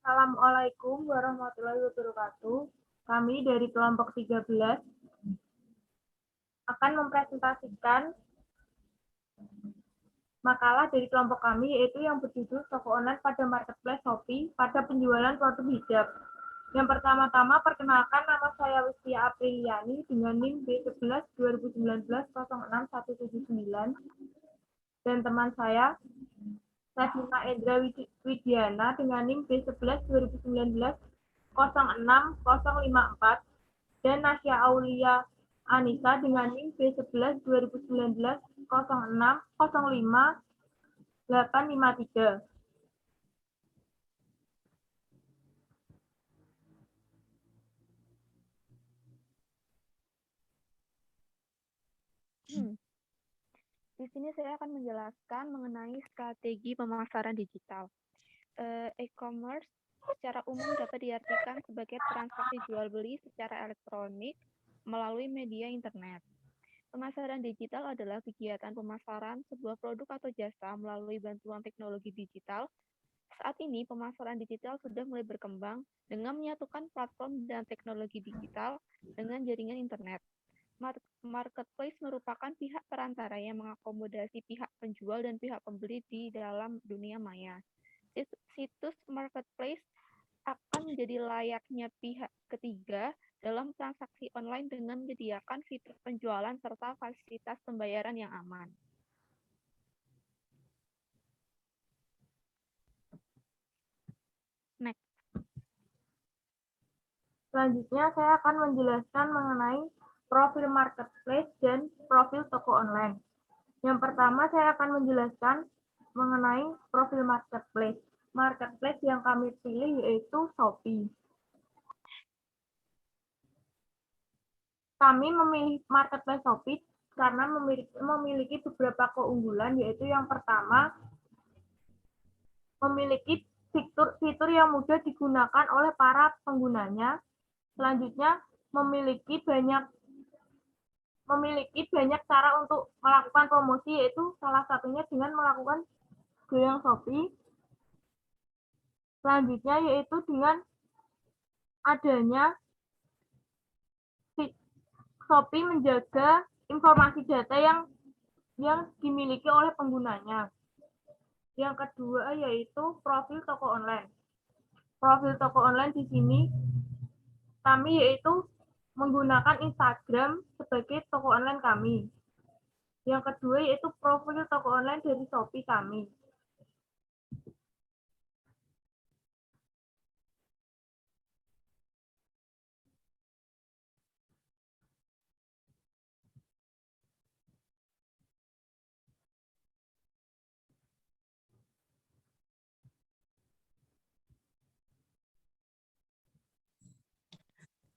Assalamualaikum warahmatullahi wabarakatuh. Kami dari kelompok 13 akan mempresentasikan makalah dari kelompok kami, yaitu yang berjudul Toko Online pada Marketplace Shopee pada penjualan produk hijab. Yang pertama-tama, perkenalkan, nama saya Wistia Apriliani dengan NIM B11 2019 06179 dan teman saya Safina Edra Widiana dengan NIM B11 2019 06054 dan Nasya Aulia Anissa dengan NIM B11 2019 0605853. Di sini saya akan menjelaskan mengenai strategi pemasaran digital. E-commerce secara umum dapat diartikan sebagai transaksi jual beli secara elektronik melalui media internet. Pemasaran digital adalah kegiatan pemasaran sebuah produk atau jasa melalui bantuan teknologi digital. Saat ini pemasaran digital sudah mulai berkembang dengan menyatukan platform dan teknologi digital dengan jaringan internet. Marketplace merupakan pihak perantara yang mengakomodasi pihak penjual dan pihak pembeli di dalam dunia maya. Situs marketplace akan menjadi layaknya pihak ketiga dalam transaksi online dengan menyediakan fitur penjualan serta fasilitas pembayaran yang aman. Next. Selanjutnya saya akan menjelaskan mengenai profil marketplace dan profil toko online. Yang pertama saya akan menjelaskan mengenai profil marketplace. Marketplace yang kami pilih yaitu Shopee. Kami memilih marketplace Shopee karena memiliki beberapa keunggulan, yaitu yang pertama memiliki fitur yang mudah digunakan oleh para penggunanya. Selanjutnya memiliki banyak cara untuk melakukan promosi, yaitu salah satunya dengan melakukan goyang Shopee. Selanjutnya yaitu dengan adanya Shopee menjaga informasi data yang dimiliki oleh penggunanya. Yang kedua yaitu profil toko online. Profil toko online di sini kami yaitu menggunakan Instagram sebagai toko online kami. Yang kedua yaitu profil toko online dari Shopee kami.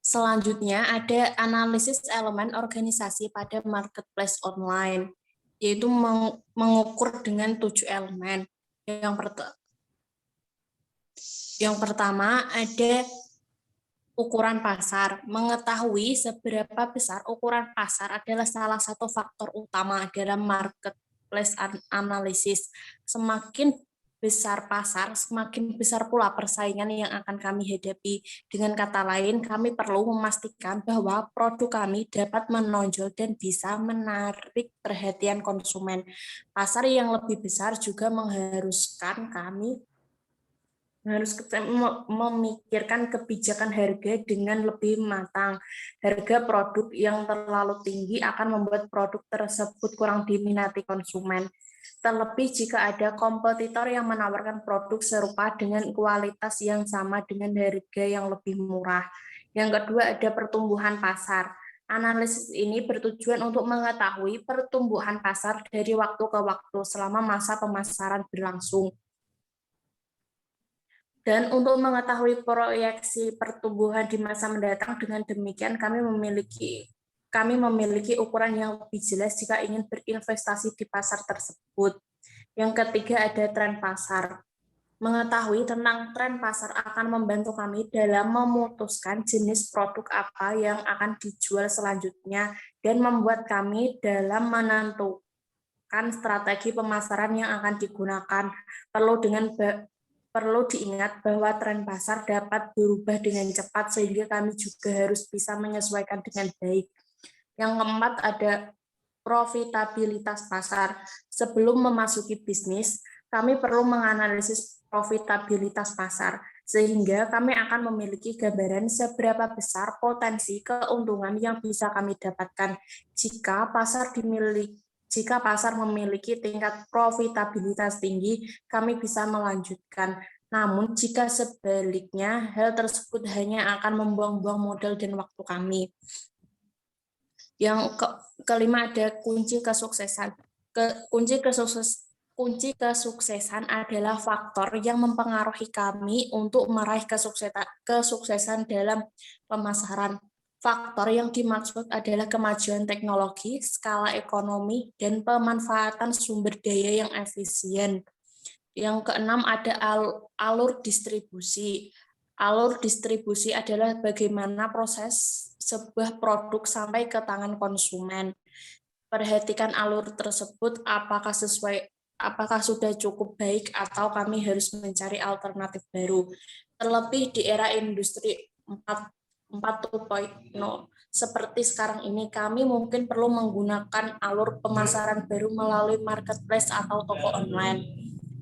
Selanjutnya ada analisis elemen organisasi pada marketplace online, yaitu mengukur dengan 7 elemen. Yang pertama ada ukuran pasar. Mengetahui seberapa besar ukuran pasar adalah salah satu faktor utama dalam marketplace analisis. Semakin besar pasar, semakin besar pula persaingan yang akan kami hadapi. Dengan kata lain, kami perlu memastikan bahwa produk kami dapat menonjol dan bisa menarik perhatian konsumen. Pasar yang lebih besar juga mengharuskan kami harus memikirkan kebijakan harga dengan lebih matang. Harga produk yang terlalu tinggi akan membuat produk tersebut kurang diminati konsumen. Terlebih jika ada kompetitor yang menawarkan produk serupa dengan kualitas yang sama dengan harga yang lebih murah. Yang kedua ada pertumbuhan pasar. Analisis ini bertujuan untuk mengetahui pertumbuhan pasar dari waktu ke waktu selama masa pemasaran berlangsung. Dan untuk mengetahui proyeksi pertumbuhan di masa mendatang, dengan demikian kami memiliki ukuran yang lebih jelas jika ingin berinvestasi di pasar tersebut. Yang ketiga ada tren pasar. Mengetahui tentang tren pasar akan membantu kami dalam memutuskan jenis produk apa yang akan dijual selanjutnya dan membuat kami dalam menentukan strategi pemasaran yang akan digunakan. perlu diingat bahwa tren pasar dapat berubah dengan cepat sehingga kami juga harus bisa menyesuaikan dengan baik. Yang keempat ada profitabilitas pasar. Sebelum memasuki bisnis, kami perlu menganalisis profitabilitas pasar sehingga kami akan memiliki gambaran seberapa besar potensi keuntungan yang bisa kami dapatkan jika pasar memiliki tingkat profitabilitas tinggi, kami bisa melanjutkan. Namun, jika sebaliknya, hal tersebut hanya akan membuang-buang modal dan waktu kami. Yang kelima ada kunci kesuksesan. Kunci kesuksesan adalah faktor yang mempengaruhi kami untuk meraih kesuksesan dalam pemasaran. Faktor yang dimaksud adalah kemajuan teknologi, skala ekonomi, dan pemanfaatan sumber daya yang efisien. Yang keenam ada alur distribusi. Alur distribusi adalah bagaimana proses sebuah produk sampai ke tangan konsumen. Perhatikan alur tersebut apakah sudah cukup baik atau kami harus mencari alternatif baru. Terlebih di era industri 4.0 seperti sekarang ini, kami mungkin perlu menggunakan alur pemasaran baru melalui marketplace atau toko online.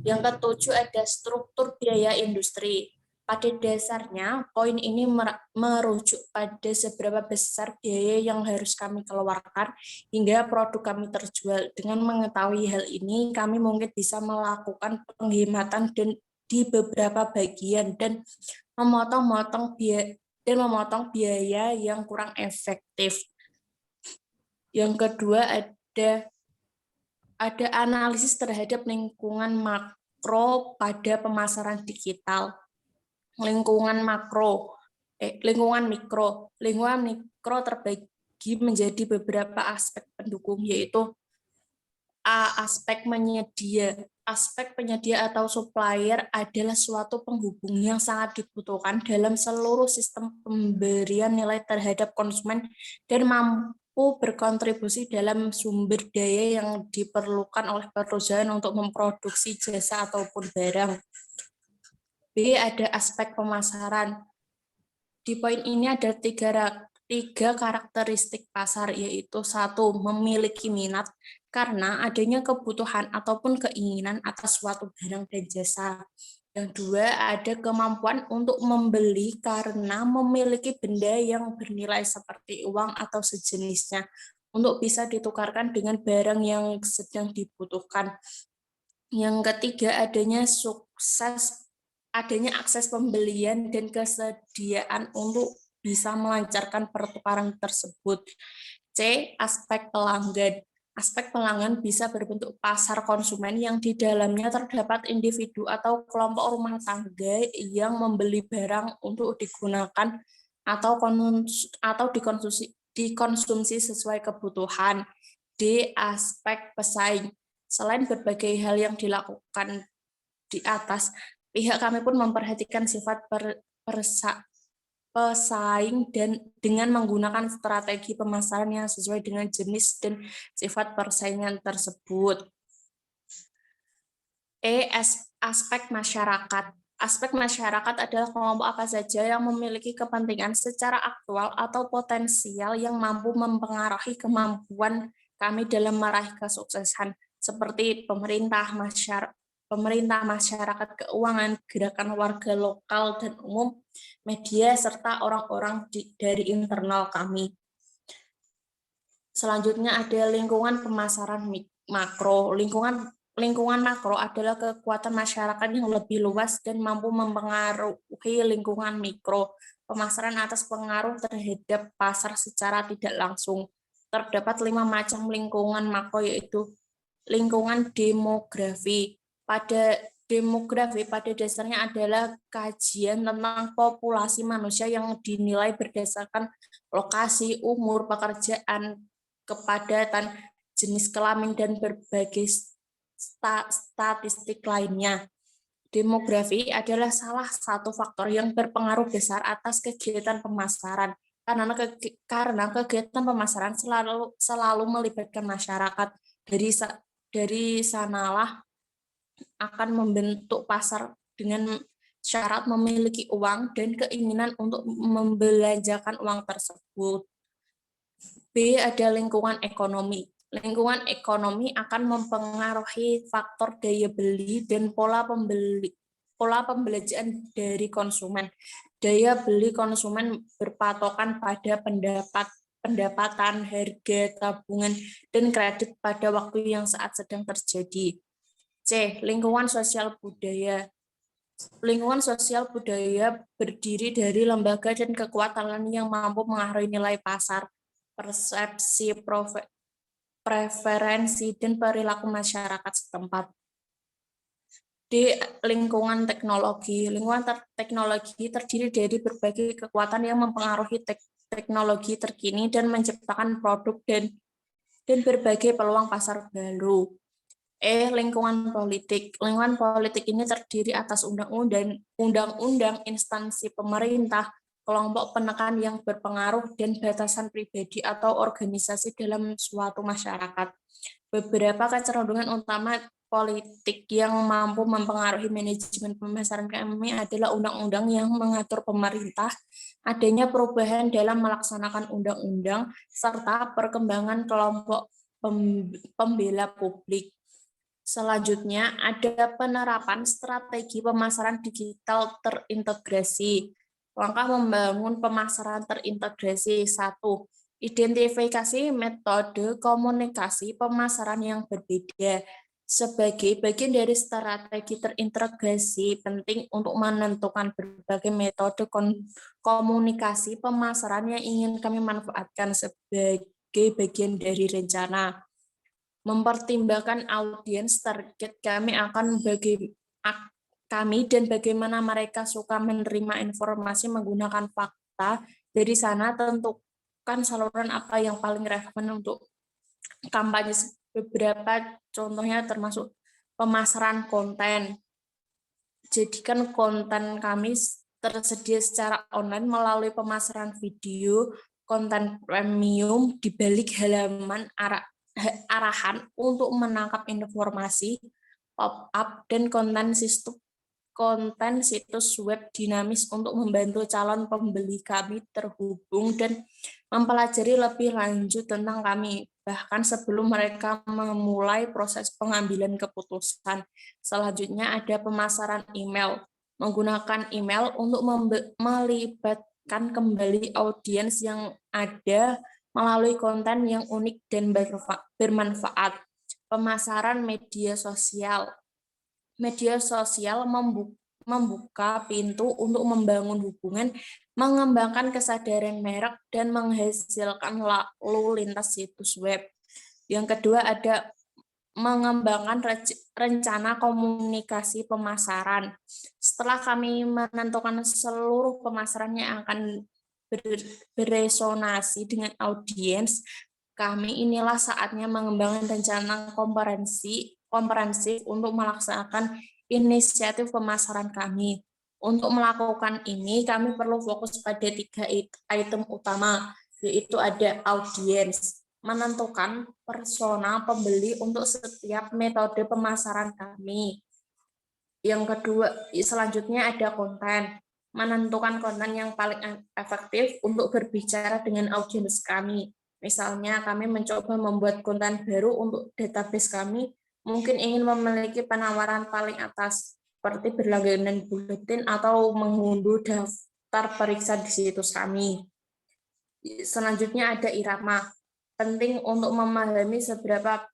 Yang ketujuh ada struktur biaya industri. Pada dasarnya, poin ini merujuk pada seberapa besar biaya yang harus kami keluarkan hingga produk kami terjual. Dengan mengetahui hal ini, kami mungkin bisa melakukan penghematan di beberapa bagian dan memotong biaya yang kurang efektif. Yang kedua ada analisis terhadap lingkungan makro pada pemasaran digital. Lingkungan mikro terbagi menjadi beberapa aspek pendukung, yaitu aspek penyedia atau supplier adalah suatu penghubung yang sangat dibutuhkan dalam seluruh sistem pemberian nilai terhadap konsumen dan mampu berkontribusi dalam sumber daya yang diperlukan oleh perusahaan untuk memproduksi jasa ataupun barang. B ada aspek pemasaran. Di poin ini ada tiga karakteristik pasar, yaitu satu, memiliki minat karena adanya kebutuhan ataupun keinginan atas suatu barang dan jasa. Yang dua, ada kemampuan untuk membeli karena memiliki benda yang bernilai seperti uang atau sejenisnya untuk bisa ditukarkan dengan barang yang sedang dibutuhkan. Yang ketiga, adanya akses pembelian dan kesediaan untuk bisa melancarkan pertukaran tersebut. C. Aspek pelanggan. Aspek pelanggan bisa berbentuk pasar konsumen yang di dalamnya terdapat individu atau kelompok rumah tangga yang membeli barang untuk digunakan atau dikonsumsi sesuai kebutuhan. D. Aspek pesaing. Selain berbagai hal yang dilakukan di atas, pihak kami pun memperhatikan sifat pesaing dan dengan menggunakan strategi pemasaran yang sesuai dengan jenis dan sifat persaingan tersebut. Aspek masyarakat. Aspek masyarakat adalah kelompok apa saja yang memiliki kepentingan secara aktual atau potensial yang mampu mempengaruhi kemampuan kami dalam meraih kesuksesan, seperti pemerintah, masyarakat keuangan, gerakan warga lokal dan umum, media, serta orang-orang dari internal kami. Selanjutnya ada lingkungan pemasaran makro. Lingkungan makro adalah kekuatan masyarakat yang lebih luas dan mampu mempengaruhi lingkungan mikro. Pemasaran atas pengaruh terhadap pasar secara tidak langsung. Terdapat 5 macam lingkungan makro, yaitu lingkungan demografi. Pada dasarnya adalah kajian tentang populasi manusia yang dinilai berdasarkan lokasi, umur, pekerjaan, kepadatan, jenis kelamin, dan berbagai statistik lainnya. Demografi adalah salah satu faktor yang berpengaruh besar atas kegiatan pemasaran, karena kegiatan pemasaran selalu melibatkan masyarakat. Dari sanalah akan membentuk pasar dengan syarat memiliki uang dan keinginan untuk membelanjakan uang tersebut. B. Ada lingkungan ekonomi. Lingkungan ekonomi akan mempengaruhi faktor daya beli dan pola pembelanjaan dari konsumen. Daya beli konsumen berpatokan pada pendapatan, harga, tabungan, dan kredit pada waktu yang saat sedang terjadi. C. Lingkungan sosial budaya. Lingkungan sosial budaya berdiri dari lembaga dan kekuatan yang mampu mengaruhi nilai pasar, persepsi, preferensi, dan perilaku masyarakat setempat. Di lingkungan teknologi. Lingkungan teknologi terdiri dari berbagai kekuatan yang mempengaruhi teknologi terkini dan menciptakan produk dan berbagai peluang pasar baru. Lingkungan politik. Lingkungan politik ini terdiri atas undang-undang, instansi pemerintah, kelompok penekan yang berpengaruh, dan batasan pribadi atau organisasi dalam suatu masyarakat. Beberapa kecenderungan utama politik yang mampu mempengaruhi manajemen pemasaran kami adalah undang-undang yang mengatur pemerintah, adanya perubahan dalam melaksanakan undang-undang, serta perkembangan kelompok pembela publik. Selanjutnya, ada penerapan strategi pemasaran digital terintegrasi. Langkah membangun pemasaran terintegrasi. 1. Identifikasi metode komunikasi pemasaran yang berbeda. Sebagai bagian dari strategi terintegrasi, penting untuk menentukan berbagai metode komunikasi pemasaran yang ingin kami manfaatkan sebagai bagian dari rencana. Mempertimbangkan audiens target kami dan bagaimana mereka suka menerima informasi menggunakan fakta. Dari sana tentukan saluran apa yang paling relevan untuk kampanye. Beberapa contohnya termasuk pemasaran konten. Jadikan konten kami tersedia secara online melalui pemasaran video, konten premium di balik halaman arahan untuk menangkap informasi, pop-up, dan konten situs web dinamis untuk membantu calon pembeli kami terhubung dan mempelajari lebih lanjut tentang kami, bahkan sebelum mereka memulai proses pengambilan keputusan. Selanjutnya ada pemasaran email. Menggunakan email untuk melibatkan kembali audiens yang ada melalui konten yang unik dan bermanfaat. Pemasaran media sosial. Media sosial membuka pintu untuk membangun hubungan, mengembangkan kesadaran merek, dan menghasilkan lalu lintas situs web. Yang kedua ada mengembangkan rencana komunikasi pemasaran. Setelah kami menentukan seluruh pemasaran yang akan beresonasi dengan audiens kami, inilah saatnya mengembangkan rencana komprehensif untuk melaksanakan inisiatif pemasaran kami. Untuk melakukan ini, kami perlu fokus pada 3 item utama, yaitu ada audiens, menentukan persona pembeli untuk setiap metode pemasaran kami. Yang kedua, selanjutnya ada konten, menentukan konten yang paling efektif untuk berbicara dengan audiens kami. Misalnya, kami mencoba membuat konten baru untuk database kami, mungkin ingin memiliki penawaran paling atas, seperti berlangganan buletin atau mengunduh daftar periksa di situs kami. Selanjutnya ada irama, penting untuk memahami seberapa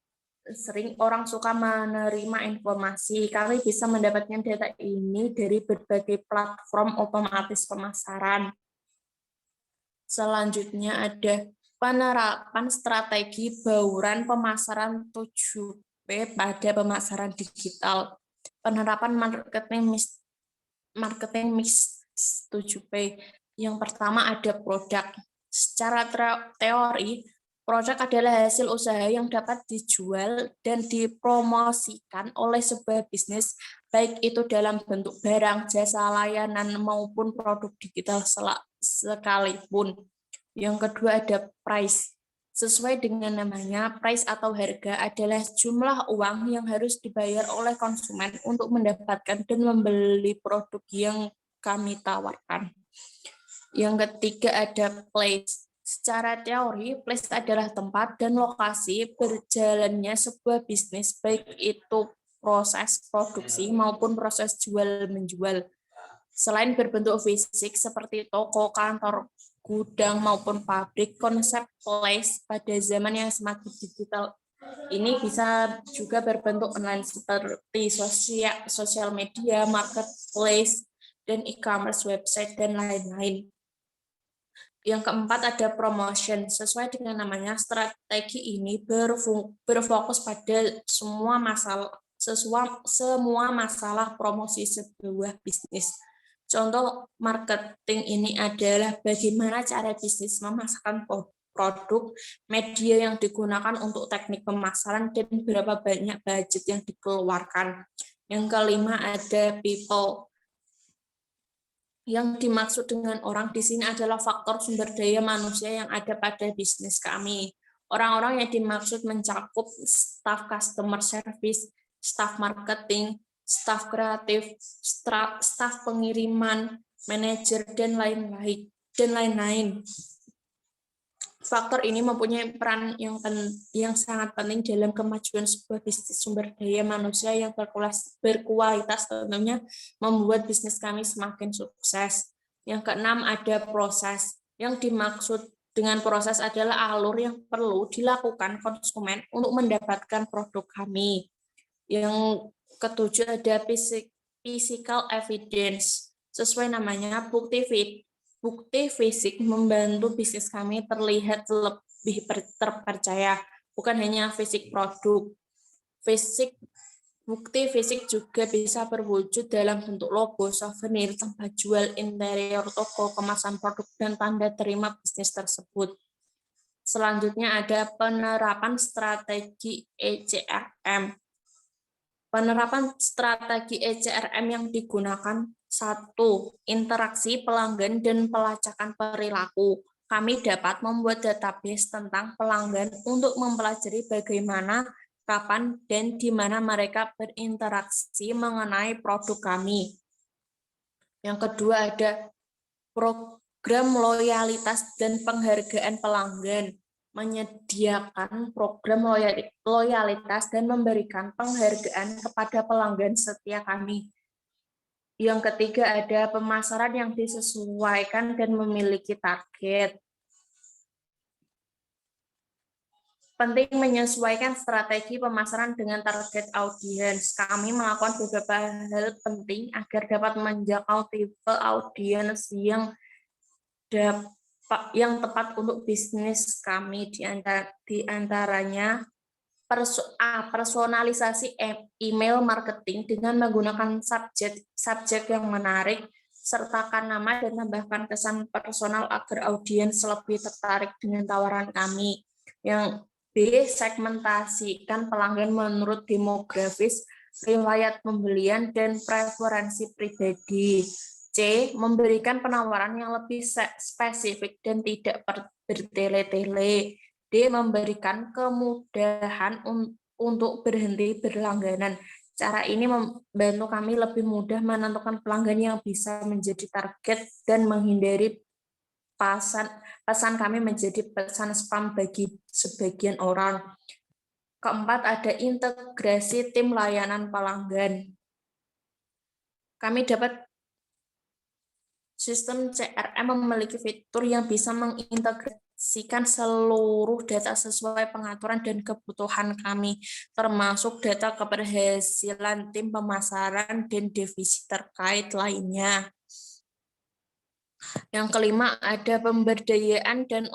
sering orang suka menerima informasi. Kami bisa mendapatkan data ini dari berbagai platform otomatis pemasaran. Selanjutnya ada penerapan strategi bauran pemasaran 7P pada pemasaran digital. Penerapan marketing mix 7P. Yang pertama ada produk. Secara teori, produk adalah hasil usaha yang dapat dijual dan dipromosikan oleh sebuah bisnis, baik itu dalam bentuk barang, jasa, layanan, maupun produk digital sekalipun. Yang kedua ada price. Sesuai dengan namanya, price atau harga adalah jumlah uang yang harus dibayar oleh konsumen untuk mendapatkan dan membeli produk yang kami tawarkan. Yang ketiga ada place. Secara teori, place adalah tempat dan lokasi berjalannya sebuah bisnis, baik itu proses produksi maupun proses jual-menjual. Selain berbentuk fisik seperti toko, kantor, gudang, maupun pabrik, konsep place pada zaman yang semakin digital ini bisa juga berbentuk online seperti sosial media, marketplace, dan e-commerce website, dan lain-lain. Yang keempat ada promotion. Sesuai dengan namanya, strategi ini berfokus pada semua masalah promosi sebuah bisnis. Contoh marketing ini adalah bagaimana cara bisnis memasarkan produk, media yang digunakan untuk teknik pemasaran, dan berapa banyak budget yang dikeluarkan. Yang kelima ada people. Yang dimaksud dengan orang di sini adalah faktor sumber daya manusia yang ada pada bisnis kami. Orang-orang yang dimaksud mencakup staf customer service, staf marketing, staf kreatif, staf pengiriman, manajer, dan lain-lain. Faktor ini mempunyai peran yang sangat penting dalam kemajuan sebuah bisnis. Sumber daya manusia yang berkualitas tentunya membuat bisnis kami semakin sukses. Yang keenam ada proses. Yang dimaksud dengan proses adalah alur yang perlu dilakukan konsumen untuk mendapatkan produk kami. Yang ketujuh ada physical evidence. Sesuai namanya, bukti fisik membantu bisnis kami terlihat lebih terpercaya, bukan hanya fisik produk. Bukti fisik juga bisa berwujud dalam bentuk logo, souvenir, tempat jual, interior toko, kemasan produk, dan tanda terima bisnis tersebut. Selanjutnya ada penerapan strategi ECRM. Penerapan strategi ECRM yang digunakan: 1. Interaksi pelanggan dan pelacakan perilaku. Kami dapat membuat database tentang pelanggan untuk mempelajari bagaimana, kapan, dan di mana mereka berinteraksi mengenai produk kami. Yang kedua ada program loyalitas dan penghargaan pelanggan. Menyediakan program loyalitas dan memberikan penghargaan kepada pelanggan setia kami. Yang ketiga ada pemasaran yang disesuaikan dan memiliki target. Penting menyesuaikan strategi pemasaran dengan target audiens. Kami melakukan beberapa hal penting agar dapat menjangkau tipe audiens yang tepat untuk bisnis kami. Di antaranya personalisasi email marketing dengan menggunakan subjek yang menarik, sertakan nama dan tambahkan kesan personal agar audiens lebih tertarik dengan tawaran kami. Yang B, segmentasikan pelanggan menurut demografis, riwayat pembelian, dan preferensi pribadi. C, memberikan penawaran yang lebih spesifik dan tidak bertele-tele. D, memberikan kemudahan untuk berhenti berlangganan. Cara ini membantu kami lebih mudah menentukan pelanggan yang bisa menjadi target dan menghindari pesan kami menjadi pesan spam bagi sebagian orang. Keempat, ada integrasi tim layanan pelanggan. Kami dapat sistem CRM memiliki fitur yang bisa mengintegrasikan seluruh data sesuai pengaturan dan kebutuhan kami, termasuk data keberhasilan tim pemasaran dan divisi terkait lainnya. Yang kelima, ada pemberdayaan dan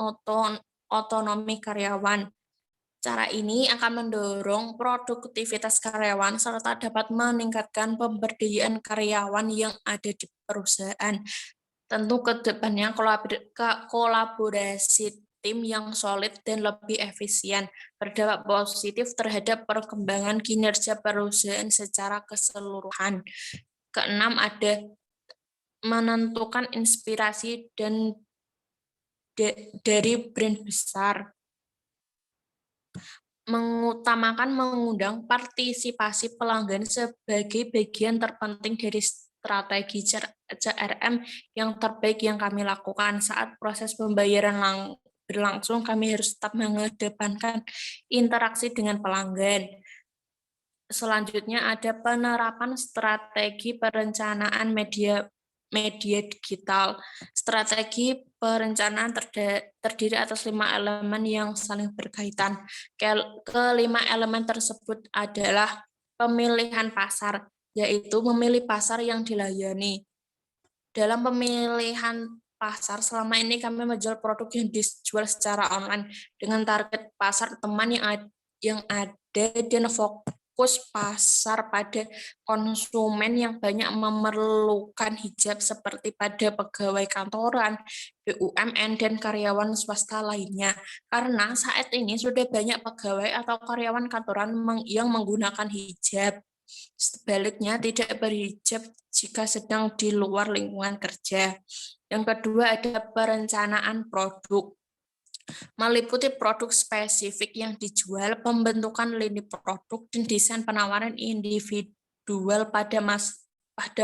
otonomi karyawan. Cara ini akan mendorong produktivitas karyawan serta dapat meningkatkan pemberdayaan karyawan yang ada di perusahaan. Tentu ke depannya kolaborasi tim yang solid dan lebih efisien berdampak positif terhadap perkembangan kinerja perusahaan secara keseluruhan. Keenam, ada menentukan inspirasi dan dari brand besar. mengutamakan mengundang partisipasi pelanggan sebagai bagian terpenting dari strategi CRM yang terbaik yang kami lakukan. Saat proses pembayaran berlangsung, kami harus tetap mengedepankan interaksi dengan pelanggan. Selanjutnya ada penerapan strategi perencanaan media digital. Strategi perencanaan terdiri atas 5 elemen yang saling berkaitan. Kelima elemen tersebut adalah pemilihan pasar, yaitu memilih pasar yang dilayani. Dalam pemilihan pasar, selama ini kami menjual produk yang dijual secara online dengan target pasar teman yang ada dan fokus pasar pada konsumen yang banyak memerlukan hijab seperti pada pegawai kantoran, BUMN, dan karyawan swasta lainnya. Karena saat ini sudah banyak pegawai atau karyawan kantoran yang menggunakan hijab. Sebaliknya, tidak berhijab jika sedang di luar lingkungan kerja. Yang kedua ada perencanaan produk. Meliputi produk spesifik yang dijual, pembentukan lini produk, dan desain penawaran individual pada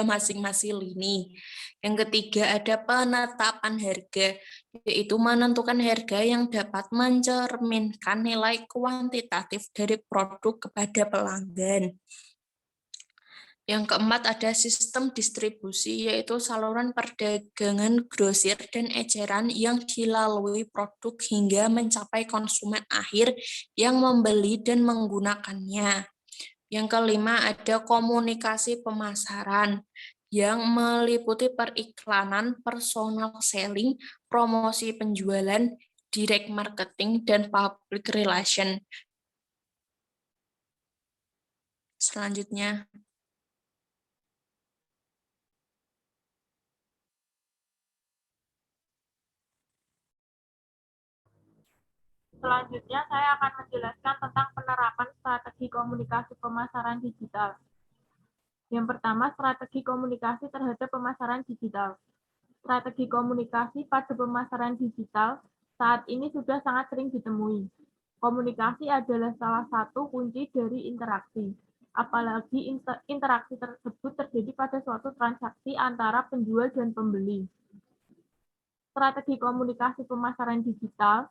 masing-masing lini. Yang ketiga ada penetapan harga, yaitu menentukan harga yang dapat mencerminkan nilai kuantitatif dari produk kepada pelanggan. Yang keempat ada sistem distribusi, yaitu saluran perdagangan grosir dan eceran yang dilalui produk hingga mencapai konsumen akhir yang membeli dan menggunakannya. Yang kelima ada komunikasi pemasaran, yang meliputi periklanan, personal selling, promosi penjualan, direct marketing, dan public relation. Selanjutnya. Selanjutnya, saya akan menjelaskan tentang penerapan strategi komunikasi pemasaran digital. Yang pertama, strategi komunikasi terhadap pemasaran digital. Strategi komunikasi pada pemasaran digital saat ini sudah sangat sering ditemui. Komunikasi adalah salah satu kunci dari interaksi. Apalagi interaksi tersebut terjadi pada suatu transaksi antara penjual dan pembeli. Strategi komunikasi pemasaran digital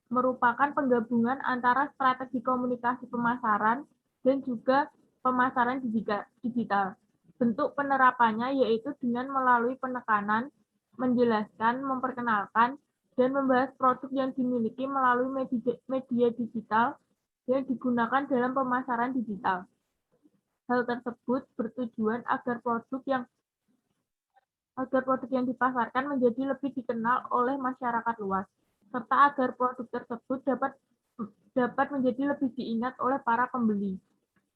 merupakan penggabungan antara strategi komunikasi pemasaran dan juga pemasaran digital. Bentuk penerapannya yaitu dengan melalui penekanan, menjelaskan, memperkenalkan, dan membahas produk yang dimiliki melalui media digital yang digunakan dalam pemasaran digital. Hal tersebut bertujuan agar produk yang dipasarkan menjadi lebih dikenal oleh masyarakat luas, serta agar produk tersebut dapat menjadi lebih diingat oleh para pembeli.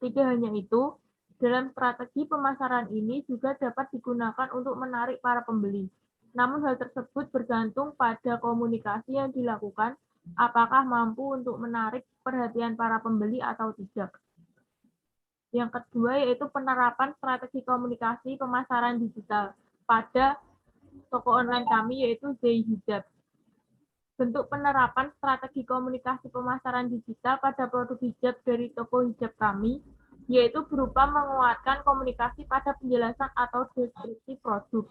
Tidak hanya itu, dalam strategi pemasaran ini juga dapat digunakan untuk menarik para pembeli. Namun hal tersebut bergantung pada komunikasi yang dilakukan, apakah mampu untuk menarik perhatian para pembeli atau tidak. Yang kedua yaitu penerapan strategi komunikasi pemasaran digital pada toko online kami yaitu Zai-Hijab. Bentuk penerapan strategi komunikasi pemasaran digital pada produk hijab dari toko hijab kami yaitu berupa menguatkan komunikasi pada penjelasan atau deskripsi produk.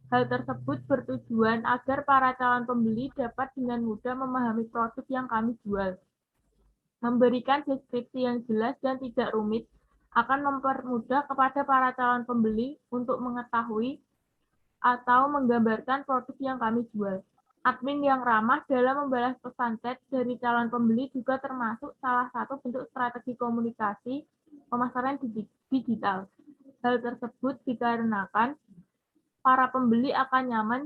Hal tersebut bertujuan agar para calon pembeli dapat dengan mudah memahami produk yang kami jual. Memberikan deskripsi yang jelas dan tidak rumit akan mempermudah kepada para calon pembeli untuk mengetahui atau menggambarkan produk yang kami jual. Admin yang ramah dalam membalas pesan chat dari calon pembeli juga termasuk salah satu bentuk strategi komunikasi pemasaran digital. Hal tersebut dikarenakan para pembeli akan nyaman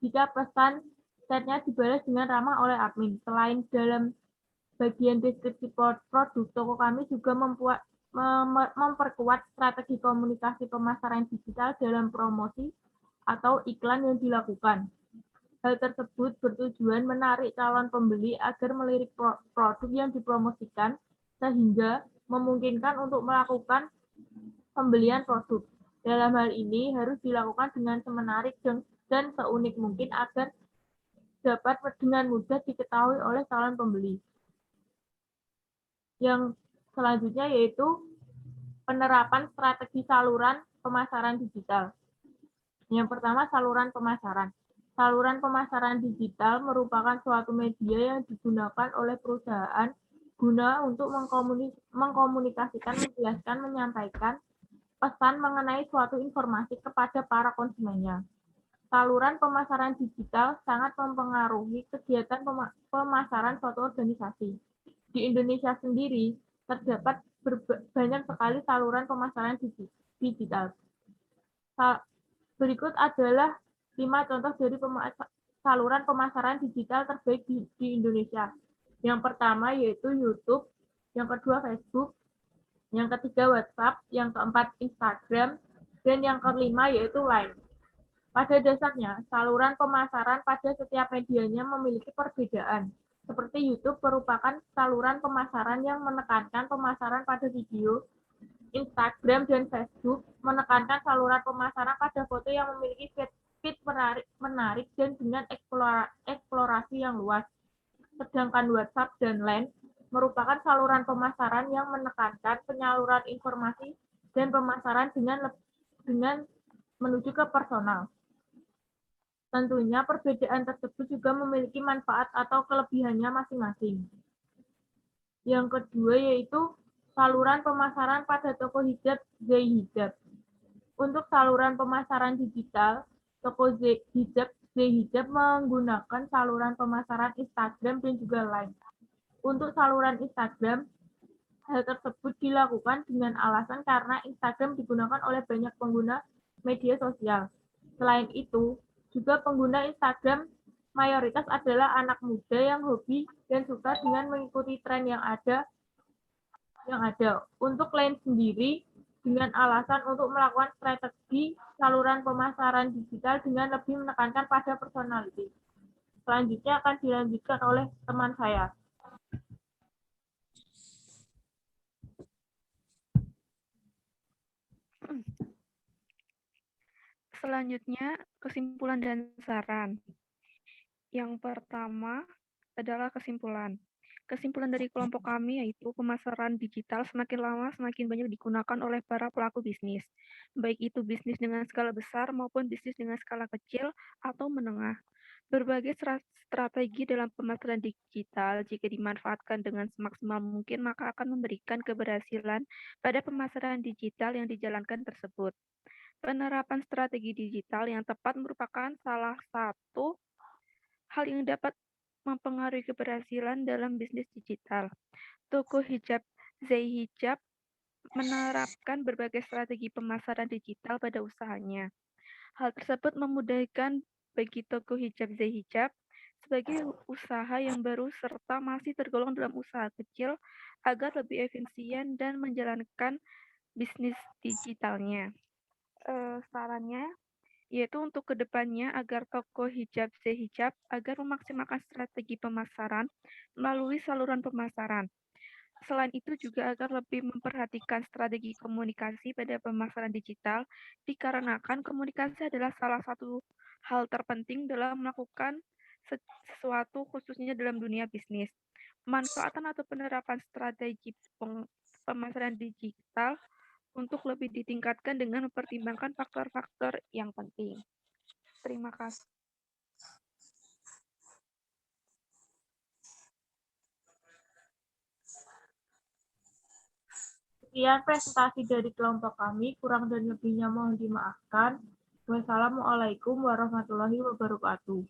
jika pesan chatnya dibalas dengan ramah oleh admin. Selain dalam bagian deskripsi produk, toko kami juga memperkuat strategi komunikasi pemasaran digital dalam promosi atau iklan yang dilakukan. Hal tersebut bertujuan menarik calon pembeli agar melirik produk yang dipromosikan sehingga memungkinkan untuk melakukan pembelian produk. Dalam hal ini harus dilakukan dengan semenarik dan seunik mungkin agar dapat dengan mudah diketahui oleh calon pembeli. Yang selanjutnya yaitu penerapan strategi saluran pemasaran digital. Yang pertama, saluran pemasaran. Saluran pemasaran digital merupakan suatu media yang digunakan oleh perusahaan guna untuk mengkomunikasikan, menjelaskan, menyampaikan pesan mengenai suatu informasi kepada para konsumennya. Saluran pemasaran digital sangat mempengaruhi kegiatan pemasaran suatu organisasi. Di Indonesia sendiri, terdapat banyak sekali saluran pemasaran digital. Berikut adalah 5 contoh dari saluran pemasaran digital terbaik di Indonesia. Yang pertama yaitu YouTube, yang kedua Facebook, yang ketiga WhatsApp, yang keempat Instagram, dan yang kelima yaitu Line. Pada dasarnya, saluran pemasaran pada setiap medianya memiliki perbedaan. Seperti YouTube merupakan saluran pemasaran yang menekankan pemasaran pada video, Instagram dan Facebook menekankan saluran pemasaran pada foto yang memiliki feed menarik dan dengan eksplorasi yang luas. Sedangkan WhatsApp dan Line merupakan saluran pemasaran yang menekankan penyaluran informasi dan pemasaran dengan menuju ke personal. Tentunya perbedaan tersebut juga memiliki manfaat atau kelebihannya masing-masing. Yang kedua yaitu saluran pemasaran pada toko hijab Z-Hijab. Untuk saluran pemasaran digital, toko Z-Hijab menggunakan saluran pemasaran Instagram dan juga Line. Untuk saluran Instagram, hal tersebut dilakukan dengan alasan karena Instagram digunakan oleh banyak pengguna media sosial. Selain itu, juga pengguna Instagram mayoritas adalah anak muda yang hobi dan suka dengan mengikuti tren yang ada. Untuk Line sendiri, dengan alasan untuk melakukan strategi saluran pemasaran digital dengan lebih menekankan pada personality. Selanjutnya akan dilanjutkan oleh teman saya. Selanjutnya, kesimpulan dan saran. Yang pertama adalah kesimpulan. Kesimpulan dari kelompok kami yaitu pemasaran digital semakin lama semakin banyak digunakan oleh para pelaku bisnis, baik itu bisnis dengan skala besar maupun bisnis dengan skala kecil atau menengah. Berbagai strategi dalam pemasaran digital jika dimanfaatkan dengan semaksimal mungkin maka akan memberikan keberhasilan pada pemasaran digital yang dijalankan tersebut. Penerapan strategi digital yang tepat merupakan salah satu hal yang dapat mempengaruhi keberhasilan dalam bisnis digital. Toko hijab Z-Hijab menerapkan berbagai strategi pemasaran digital pada usahanya. Hal tersebut memudahkan bagi toko hijab Z-Hijab sebagai usaha yang baru serta masih tergolong dalam usaha kecil agar lebih efisien dan menjalankan bisnis digitalnya. Sarannya yaitu untuk kedepannya agar toko hijab Z-Hijab agar memaksimalkan strategi pemasaran melalui saluran pemasaran. Selain itu juga agar lebih memperhatikan strategi komunikasi pada pemasaran digital, dikarenakan komunikasi adalah salah satu hal terpenting dalam melakukan sesuatu khususnya dalam dunia bisnis. Pemanfaatan atau penerapan strategi pemasaran digital untuk lebih ditingkatkan dengan mempertimbangkan faktor-faktor yang penting. Terima kasih. Sekian presentasi dari kelompok kami, kurang dan lebihnya mohon dimaafkan. Wassalamualaikum warahmatullahi wabarakatuh.